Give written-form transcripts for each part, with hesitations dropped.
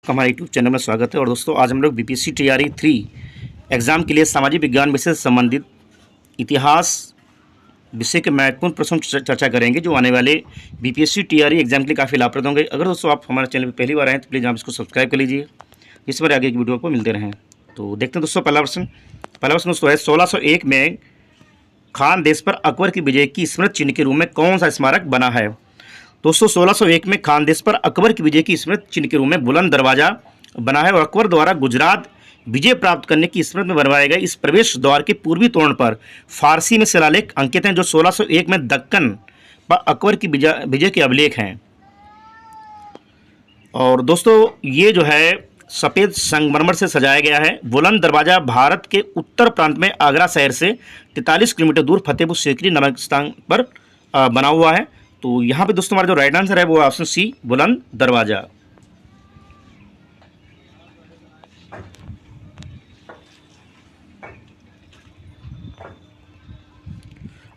हमारे YouTube channel में स्वागत है। और दोस्तों आज हम लोग बीपीएससी तैयारी 3 एग्ज़ाम के लिए सामाजिक विज्ञान विषय से संबंधित इतिहास विषय के महत्वपूर्ण प्रश्न चर्चा करेंगे जो आने वाले बीपीएससी तैयारी एग्जाम के लिए काफ़ी लाभप्रद होंगे। अगर दोस्तों आप हमारे चैनल पर पहली बार आए तो प्लीज़ आप इसको सब्सक्राइब कर लीजिए, इस पर आगे की वीडियो को मिलते रहें। तो देखते हैं दोस्तों पहला प्रश्न दोस्तों है 1601 में खान देश पर अकबर की विजय की स्मृति चिन्ह के रूप में कौन सा स्मारक बना है। दोस्तों 1601 में खानदेश पर अकबर की विजय की स्मृति चिन्ह के रूप में बुलंद दरवाजा बना है और अकबर द्वारा गुजरात विजय प्राप्त करने की स्मृति में बनवाए गए इस प्रवेश द्वार के पूर्वी तोरण पर फारसी में शिलालेख अंकित हैं जो 1601 में दक्कन पर अकबर की विजय के अभिलेख हैं। और दोस्तों ये जो है सफ़ेद संगमरमर से सजाया गया है। बुलंद दरवाजा भारत के उत्तर प्रांत में आगरा शहर से 43 किलोमीटर दूर फतेहपुर सीकरी नामक स्थान पर बना हुआ है। तो यहाँ पे दोस्तों हमारा जो राइट आंसर है वो ऑप्शन सी बुलंद दरवाजा।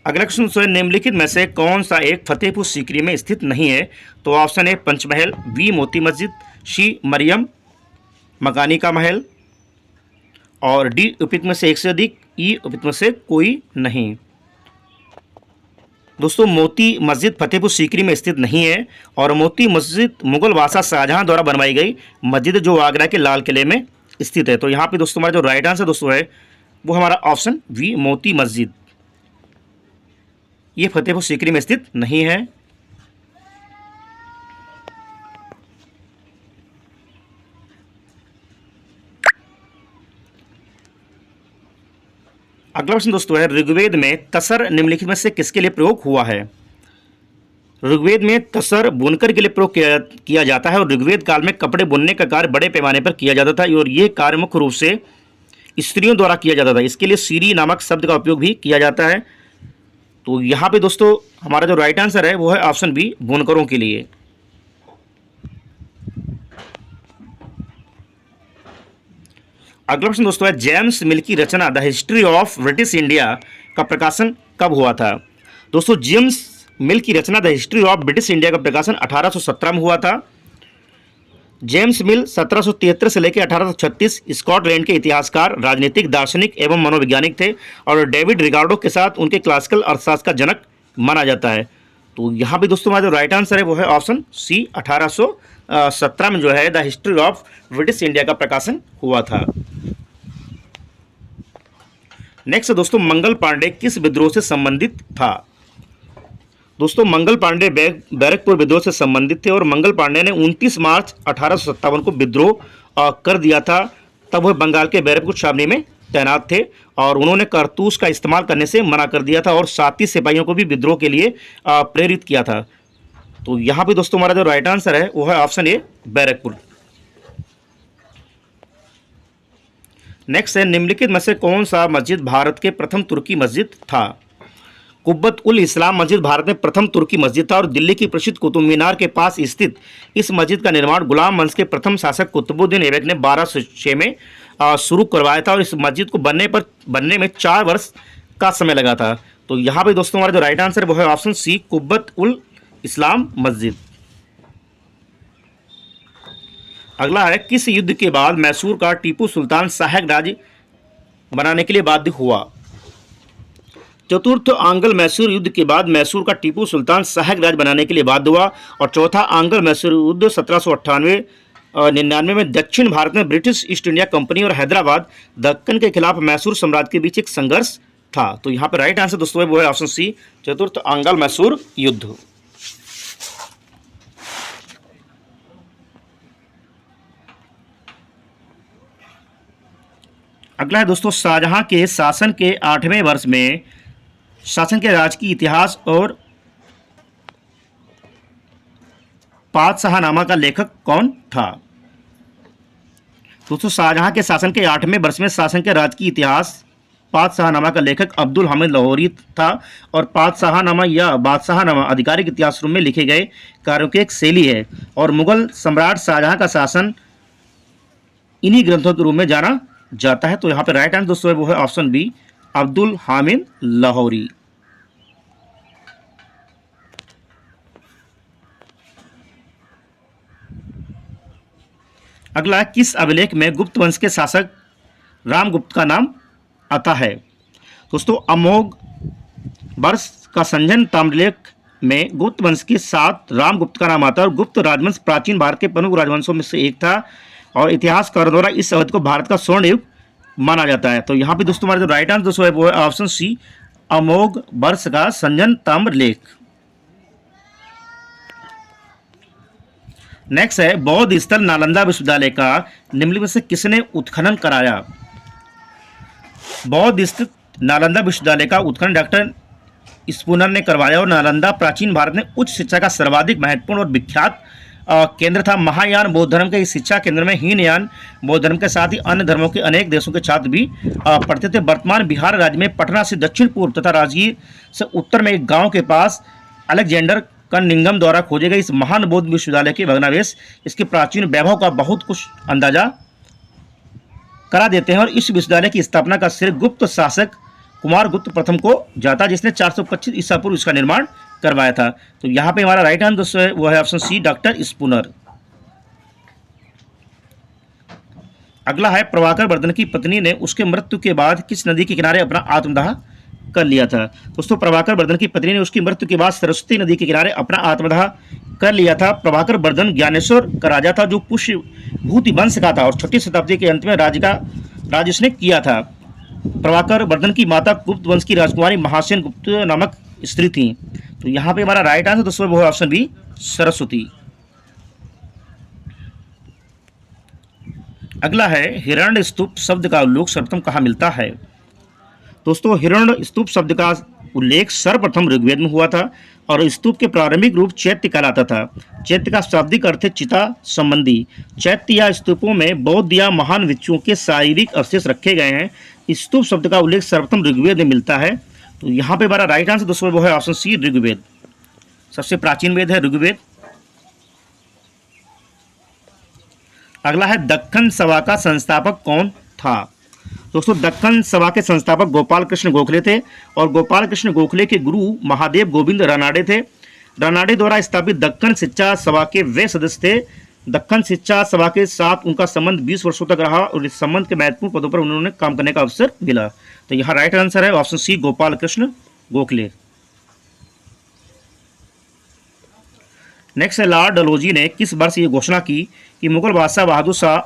अगला क्वेश्चन निम्नलिखित में से कौन सा एक फतेहपुर सीकरी में स्थित नहीं है। तो option A Panchmahal, B Moti Masjid, सी मरियम मकानी का महल और डी उपयुक्त में से एक से अधिक, ई उपयुक्त में से कोई नहीं। दोस्तों मोती मस्जिद फतेहपुर सीकरी में स्थित नहीं है और मोती मस्जिद मुगल बादशाह शाहजहां द्वारा बनवाई गई मस्जिद जो आगरा के लाल किले में स्थित है। तो यहाँ पे दोस्तों हमारा जो राइट आंसर दोस्तों है वो हमारा ऑप्शन वी मोती मस्जिद, ये फतेहपुर सीकरी में स्थित नहीं है। अगला प्रश्न दोस्तों है ऋग्वेद में तसर निम्नलिखित में से किसके लिए प्रयोग हुआ है। ऋग्वेद में तसर बुनकर के लिए प्रयोग किया जाता है और ऋग्वेद काल में कपड़े बुनने का कार्य बड़े पैमाने पर किया जाता था और ये कार्य मुख्य रूप से स्त्रियों द्वारा किया जाता था। इसके लिए सीरी नामक शब्द का उपयोग भी किया जाता है। तो यहाँ पे दोस्तों हमारा जो राइट आंसर है वो है ऑप्शन बी बुनकरों के लिए। अगला प्रश्न दोस्तों है जेम्स मिल की रचना the history of British India का प्रकाशन कब हुआ था। दोस्तों जेम्स मिल की रचना the history of British India का प्रकाशन 1817 में हुआ था। जेम्स मिल 1773 से लेकर 1836 स्कॉटलैंड के इतिहासकार, राजनीतिक, दार्शनिक एवं मनोवैज्ञानिक थे और डेविड रिकार्डो के साथ उनके क्लासिकल अर्थशास्त्र का जनक माना जाता है। तो यहाँ भी दोस्तों हमारा जो राइट आंसर है वो है ऑप्शन सी 1817 में जो है the history of British India का प्रकाशन हुआ था। नेक्स्ट दोस्तों मंगल पांडे किस विद्रोह से संबंधित था। दोस्तों मंगल पांडे बैरकपुर विद्रोह से संबंधित थे और मंगल पांडे ने 29 मार्च 1857 को विद्रोह कर दिया था। तब वह बंगाल के बैरकपुर छावनी में तैनात थे और उन्होंने कारतूस का इस्तेमाल करने से मना कर दिया था और साथी सिपाहियों को भी विद्रोह के लिए प्रेरित किया था। तो यहाँ पे दोस्तों हमारा जो राइट आंसर है वो है ऑप्शन ए बैरकपुर। नेक्स्ट है निम्नलिखित में से कौन सा मस्जिद भारत के प्रथम तुर्की मस्जिद था। कुब्बत उल इस्लाम मस्जिद भारत में प्रथम तुर्की मस्जिद था और दिल्ली की प्रसिद्ध कुतुब मीनार के पास स्थित इस मस्जिद का निर्माण गुलाम वंश के प्रथम शासक कुतुबुद्दीन ऐबक ने 1206 में शुरू करवाया था और इस मस्जिद को बनने में 4 वर्ष का समय लगा था। तो यहाँ पे दोस्तों हमारा जो राइट आंसर वो है ऑप्शन सी कुब्बत उल इस्लाम मस्जिद। अगला है किस युद्ध के बाद मैसूर का टीपू सुल्तान सहायक राज्य बनाने के लिए बाध्य हुआ। चतुर्थ आंग्ल मैसूर युद्ध के बाद मैसूर का टीपू सुल्तान सहायक राज्य बनाने के लिए बाध्य हुआ और चौथा आंग्ल मैसूर युद्ध 1798-99 में दक्षिण भारत में ब्रिटिश ईस्ट इंडिया कंपनी और हैदराबाद दक्कन के खिलाफ मैसूर साम्राज्य के बीच एक संघर्ष था। तो यहाँ पर राइट आंसर दोस्तों वो है ऑप्शन सी चतुर्थ आंग्ल मैसूर युद्ध। अगला है दोस्तों शाहजहां के शासन के 8वें वर्ष में शासन के राजकीय इतिहास और पातशाहनामा का लेखक कौन था। दोस्तों शाहजहां के शासन के 8वें वर्ष में शासन के राजकीय इतिहास पातशाहनामा का लेखक अब्दुल हामिद लाहौरी था और पातशाहनामा या बादशाहनामा आधिकारिक इतिहास रूप में लिखे गए कार्यों की एक शैली है और मुगल सम्राट शाहजहां का शासन इन्हीं ग्रंथों के रूप में जाना जाता है। तो यहाँ पे राइट आंसर दोस्तों वो है ऑप्शन बी अब्दुल हामिद लाहौरी। अगला, किस अभिलेख में गुप्त वंश के शासक रामगुप्त का नाम आता है? दोस्तों, अमोघ वर्ष का संजन ताम्रलेख में गुप्त वंश के साथ रामगुप्त का नाम आता है और गुप्त राजवंश प्राचीन भारत के प्रमुख राजवंशों में से एक था और इतिहासकारों द्वारा इस अवधि को भारत का स्वर्ण युग माना जाता है। तो यहाँ पे दोस्तों हमारा जो राइट आंसर दोस्तों है वो है ऑप्शन सी, अमोघ वर्ष का संजन ताम्रलेख। नेक्स्ट है, बौद्ध स्थल नालंदा विश्वविद्यालय का निम्नलिखित में से किसने उत्खनन कराया? बौद्ध स्थित नालंदा विश्वविद्यालय का उत्खनन डॉक्टर स्पूनर ने करवाया और नालंदा प्राचीन भारत में उच्च शिक्षा का सर्वाधिक महत्वपूर्ण और विख्यात केंद्र था। महायान बौद्ध धर्म के इस शिक्षा केंद्र में हीनयान बौद्ध धर्म के साथ ही अन्य धर्मों के अनेक देशों के छात्र भी पढ़ते थे। वर्तमान बिहार राज्य में पटना से दक्षिण पूर्व तथा राजगीर से उत्तर में एक गांव के पास अलेक्जेंडर कनिंघम द्वारा खोजे गए इस महान बौद्ध विश्वविद्यालय के भग्नावशेष इसके प्राचीन वैभव का बहुत कुछ अंदाजा करा देते हैं और इस विश्वविद्यालय की स्थापना का श्रेय गुप्त शासक कुमारगुप्त प्रथम को जाता, जिसने 425 ईसा पूर्व इसका निर्माण करवाया था। तो यहाँ पे हमारा राइट आंसर दोस्तों है वो है ऑप्शन सी, डॉक्टर स्पूनर। अगला है, प्रभाकर वर्धन की पत्नी ने उसके मृत्यु के बाद किस नदी के किनारे अपना आत्मदाह कर लिया था? दोस्तों, प्रभाकर वर्धन की पत्नी ने उसकी मृत्यु के बाद सरस्वती नदी के किनारे अपना आत्मदाह कर लिया था। प्रभाकर वर्धन ज्ञानेश्वर का राजा था जो पुष्यभूति वंश का था और 6वीं शताब्दी के अंत में राज उसने किया था। प्रभाकर वर्धन की माता गुप्त वंश की राजकुमारी महासेन गुप्त नामक स्त्री थी। तो यहाँ पे हमारा राइट आंसर दोस्तों वो है ऑप्शन बी, सरस्वती। अगला है, हिरण्य स्तूप शब्द का उल्लेख सर्वप्रथम कहाँ मिलता है? दोस्तों, हिरण्य स्तूप शब्द का उल्लेख सर्वप्रथम ऋग्वेद में हुआ था और स्तूप के प्रारंभिक रूप चैत्य कहलाता था। चैत्य का शाब्दिक अर्थ है चिता संबंधी। चैत्य या स्तूपों में बौद्ध या महान भिक्षुओं के शारीरिक अवशेष रखे गए हैं। स्तूप शब्द का उल्लेख सर्वप्रथम ऋग्वेद में मिलता है। तो यहाँ पे हमारा राइट आंसर दोस्तों वो है ऑप्शन सी, ऋग्वेद। सबसे प्राचीन वेद है ऋग्वेद। अगला है, दक्कन सभा का संस्थापक कौन था? दोस्तों, दक्कन सभा के संस्थापक गोपाल कृष्ण गोखले थे और गोपाल कृष्ण गोखले के गुरु महादेव गोविंद रानाडे थे। रानाडे द्वारा स्थापित दक्कन शिक्षा सभा के वे सदस्य थे। दक्कन शिक्षा सभा के साथ उनका संबंध 20 वर्षों तक रहा और इस संबंध के महत्वपूर्ण पदों पर उन्होंने काम करने का अवसर मिला। तो यहाँ राइट आंसर है option C, Gopal Krishna Gokhale. Next है, लॉर्ड डलहौजी ने किस वर्ष ये घोषणा की कि मुगल बादशाह बहादुर शाह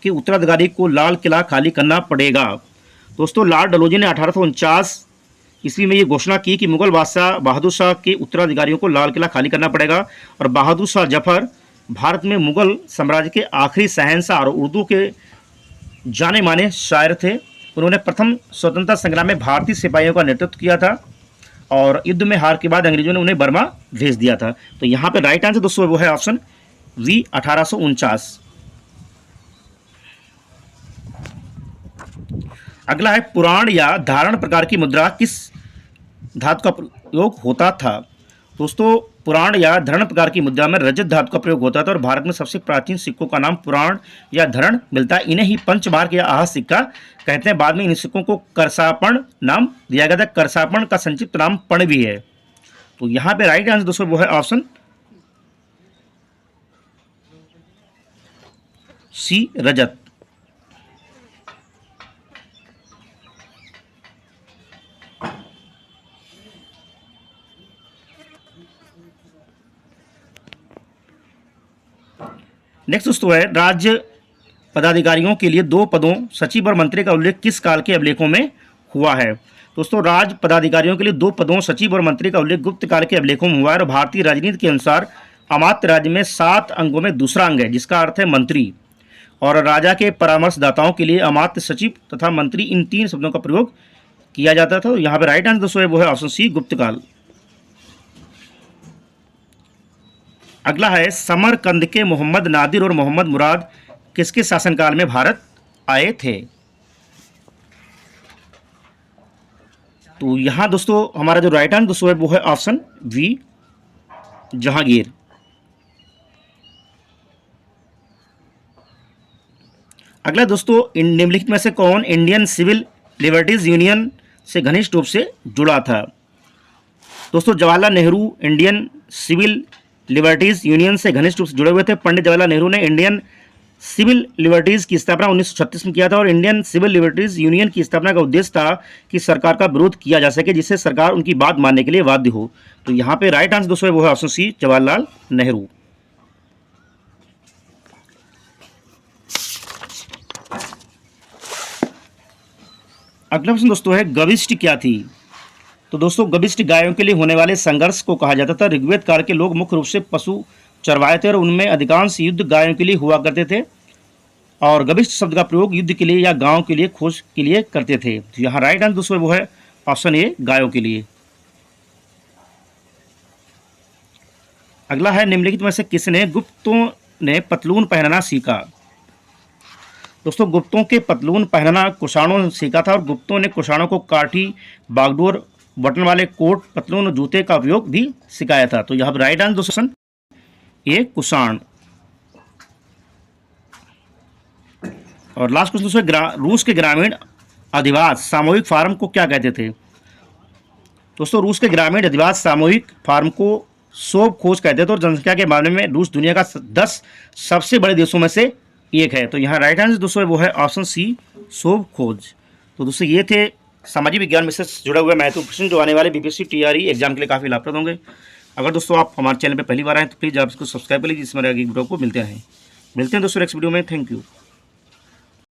के उत्तराधिकारी को लाल किला खाली करना पड़ेगा? दोस्तों, लॉर्ड डलहौजी ने 1849 ईस्वी में ये घोषणा की कि मुगल बादशाह बहादुर शाह के उत्तराधिकारियों को लाल किला खाली करना पड़ेगा और बहादुर शाह जफर भारत में मुगल साम्राज्य के आखिरी शहंशाह और उर्दू के जाने माने शायर थे। उन्होंने प्रथम स्वतंत्रता संग्राम में भारतीय सिपाहियों का नेतृत्व किया था और युद्ध में हार के बाद अंग्रेजों ने उन्हें बर्मा भेज दिया था। तो यहाँ पे राइट आंसर दोस्तों वो है ऑप्शन वी, 1849। अगला है, पुराण या धारण प्रकार की मुद्रा किस धातु का प्रयोग होता था? दोस्तों, पुराण या धरण प्रकार की मुद्रा में रजत धातु का प्रयोग होता था और भारत में सबसे प्राचीन सिक्कों का नाम पुराण या धरण मिलता है। इन्हें ही पंचमार्क या आह सिक्का कहते हैं। बाद में इन सिक्कों को करसापण नाम दिया गया था। करसापण का संक्षिप्त नाम पण भी है। तो यहाँ पे राइट आंसर दोस्तों वो है ऑप्शन सी, रजत। नेक्स्ट दोस्तों है, राज्य पदाधिकारियों के लिए 2 पदों सचिव और मंत्री का उल्लेख किस काल के अभिलेखों में हुआ है? दोस्तों, राज्य पदाधिकारियों के लिए 2 पदों सचिव और मंत्री का उल्लेख गुप्त काल के अभिलेखों में हुआ है और भारतीय राजनीति के अनुसार अमात्य राज्य में 7 अंगों में दूसरा अंग है जिसका अर्थ है मंत्री। और राजा के परामर्शदाताओं के लिए अमात्य, सचिव तथा मंत्री, इन 3 शब्दों का प्रयोग किया जाता था। यहाँ पर राइट आंसर दोस्तों वो है ऑप्शन सी, गुप्त काल। अगला है, समरकंद के मोहम्मद नादिर और मोहम्मद मुराद किसके शासनकाल में भारत आए थे? तो यहाँ दोस्तों हमारा जो राइट आंसर दोस्तों है वो है ऑप्शन वी, जहांगीर। अगला दोस्तों, निम्नलिखित में से कौन इंडियन सिविल लिबर्टीज यूनियन से घनिष्ठ रूप से जुड़ा था? दोस्तों, Jawaharlal Nehru Indian civil liberties union से घनिष्ठ रूप से जुड़े हुए थे। पंडित जवाहरलाल नेहरू ने इंडियन सिविल लिबर्टीज़ की स्थापना 1936 में किया था और इंडियन सिविल लिबर्टीज़ यूनियन की स्थापना का उद्देश्य था कि सरकार का विरोध किया जा सके, जिससे सरकार उनकी बात मानने के लिए बाध्य हो। तो यहाँ पे राइट आंसर दोस्तों वो है ऑप्शन सी, जवाहरलाल नेहरू। अगला प्रश्न दोस्तों है गविष्ट क्या थी। तो दोस्तों गविष्ट गायों के लिए होने वाले संघर्ष को कहा जाता था। ऋग्वेद काल के लोग मुख्य रूप से पशु चरवाए थे और उनमें अधिकांश युद्ध गायों के लिए हुआ करते थे और गविष्ट शब्द का प्रयोग युद्ध के लिए या गांव के लिए खोज के लिए करते थे। तो यहाँ राइट आंसर दोस्तों वो है ऑप्शन ए, गायों के लिए। अगला है निम्नलिखित में से किसने गुप्तों ने पतलून पहनना सीखा। दोस्तों गुप्तों के पतलून पहनना कुषाणों ने सीखा था और गुप्तों ने कुषाणों को काठी, बागडोर, बटन वाले कोट, पतलून और जूते का उपयोग भी सिखाया था। तो यहाँ राइट आंसर दोस्तों ये कुषाण। और लास्ट क्वेश्चन दोस्तों रूस के ग्रामीण अधिवास सामूहिक फार्म को क्या कहते थे। दोस्तों रूस के ग्रामीण अधिवास सामूहिक फार्म को सोव खोज कहते थे और जनसंख्या के मामले में रूस दुनिया का 10 सबसे बड़े देशों में से एक है। तो यहाँ राइट आंसर दोस्तों वो है ऑप्शन सी, सोव खोज। तो दोस्तों ये थे सामाजिक विज्ञान विषय से जुड़े हुए महत्वपूर्ण प्रश्न जो आने वाले बीपीएससी टीआरई एग्जाम के लिए काफ़ी लाभप्रद होंगे। अगर दोस्तों आप हमारे चैनल पर पहली बार आए तो प्लीज़ आप इसको सब्सक्राइब कर लीजिए, जिसमें आगे वीडियो को मिलते हैं दोस्तों नेक्स्ट वीडियो में। Thank you.